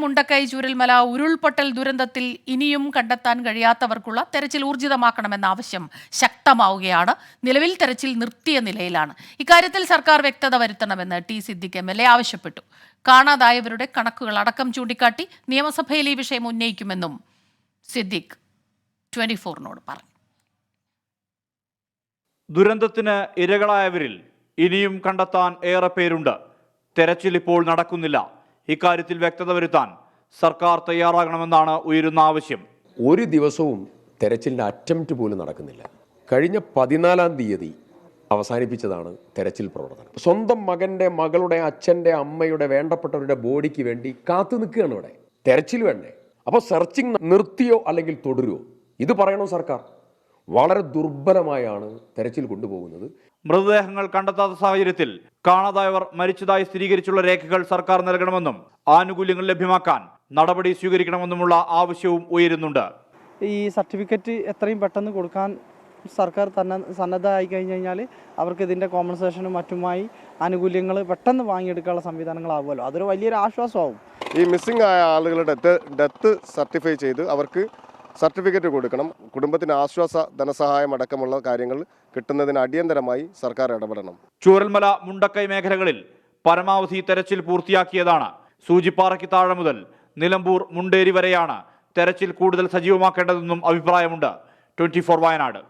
മുണ്ടക്കൈ ചൂരൽമല ഉരുൾപൊട്ടൽ ദുരന്തത്തിൽ ഇനിയും കണ്ടെത്താൻ കഴിയാത്തവർക്കുള്ള തെരച്ചിൽ ഊർജിതമാക്കണമെന്ന ആവശ്യം ശക്തമാവുകയാണ്. നിലവിൽ തെരച്ചിൽ നിർത്തിയ നിലയിലാണ്. ഇക്കാര്യത്തിൽ സർക്കാർ വ്യക്തത വരുത്തണമെന്ന് ടി സിദ്ദിഖ് MLA ആവശ്യപ്പെട്ടു. കാണാതായവരുടെ കണക്കുകൾ അടക്കം ചൂണ്ടിക്കാട്ടി നിയമസഭയിൽ ഈ വിഷയം ഉന്നയിക്കുമെന്നും സിദ്ദിഖ് 24-നോട് പറഞ്ഞു. ദുരന്തത്തിന് ഇരകളായവരിൽ ഇനിയും കണ്ടെത്താൻ ഏറെ പേരുണ്ട്. തെരച്ചിൽ ഇപ്പോൾ നടക്കുന്നില്ല. ഇക്കാര്യത്തിൽ വ്യക്തത വരുത്താൻ സർക്കാർ തയ്യാറാകണമെന്നാണ് ഉയരുന്ന ആവശ്യം. ഒരു ദിവസവും തെരച്ചിലിൻ്റെ അറ്റംപ്റ്റ് പോലും നടക്കുന്നില്ല. കഴിഞ്ഞ 14-ാം തീയതി അവസാനിപ്പിച്ചതാണ് തെരച്ചിൽ പ്രവർത്തനം. സ്വന്തം മകൻ്റെ, മകളുടെ, അച്ഛൻ്റെ, അമ്മയുടെ, വേണ്ടപ്പെട്ടവരുടെ ബോഡിക്ക് വേണ്ടി കാത്തു നിൽക്കുകയാണ് ഇവിടെ. തെരച്ചിൽ വേണ്ടേ? അപ്പോൾ സെർച്ചിങ് നിർത്തിയോ അല്ലെങ്കിൽ തുടരുമോ? ഇത് പറയണോ സർക്കാർ? വളരെ ദുർബലമായാണ് തെരച്ചിൽ കൊണ്ടുപോകുന്നത്. മൃതദേഹങ്ങൾ കണ്ടെത്താത്ത സാഹചര്യത്തിൽ കാണാതായവർ മരിച്ചതായി സ്ഥിരീകരിച്ചുള്ള രേഖകൾ സർക്കാർ നൽകണമെന്നും ആനുകൂല്യങ്ങൾ ലഭ്യമാക്കാൻ നടപടി സ്വീകരിക്കണമെന്നുമുള്ള ആവശ്യവും ഉയരുന്നുണ്ട്. ഈ സർട്ടിഫിക്കറ്റ് എത്രയും പെട്ടെന്ന് കൊടുക്കാൻ സർക്കാർ തന്നെ സന്നദ്ധമായി കഴിഞ്ഞു കഴിഞ്ഞാൽ അവർക്ക് ഇതിൻ്റെ കോമ്പൻസേഷനും മറ്റുമായി ആനുകൂല്യങ്ങൾ പെട്ടെന്ന് വാങ്ങിയെടുക്കാനുള്ള സംവിധാനങ്ങളാവുമല്ലോ. അതൊരു വലിയൊരു ആശ്വാസമാവും. ഈ മിസ്സിംഗ് ആയ ആളുകളുടെ ഡെത്ത് സർട്ടിഫൈ ചെയ്ത് അവർക്ക് സർട്ടിഫിക്കറ്റ് കൊടുക്കണം. കുടുംബത്തിന് ആശ്വാസ ധനസഹായം അടക്കമുള്ള കാര്യങ്ങൾ കിട്ടുന്നതിന് അടിയന്തരമായി സർക്കാർ ഇടപെടണം. ചൂരൽമല, മുണ്ടക്കൈ മേഖലകളിൽ പരമാവധി തെരച്ചിൽ പൂർത്തിയാക്കിയതാണ്. സൂചിപ്പാറയ്ക്ക് താഴെ മുതൽ നിലമ്പൂർ, മുണ്ടേരി വരെയാണ് തെരച്ചിൽ കൂടുതൽ സജീവമാക്കേണ്ടതെന്നും അഭിപ്രായമുണ്ട്. 24 വയനാട്.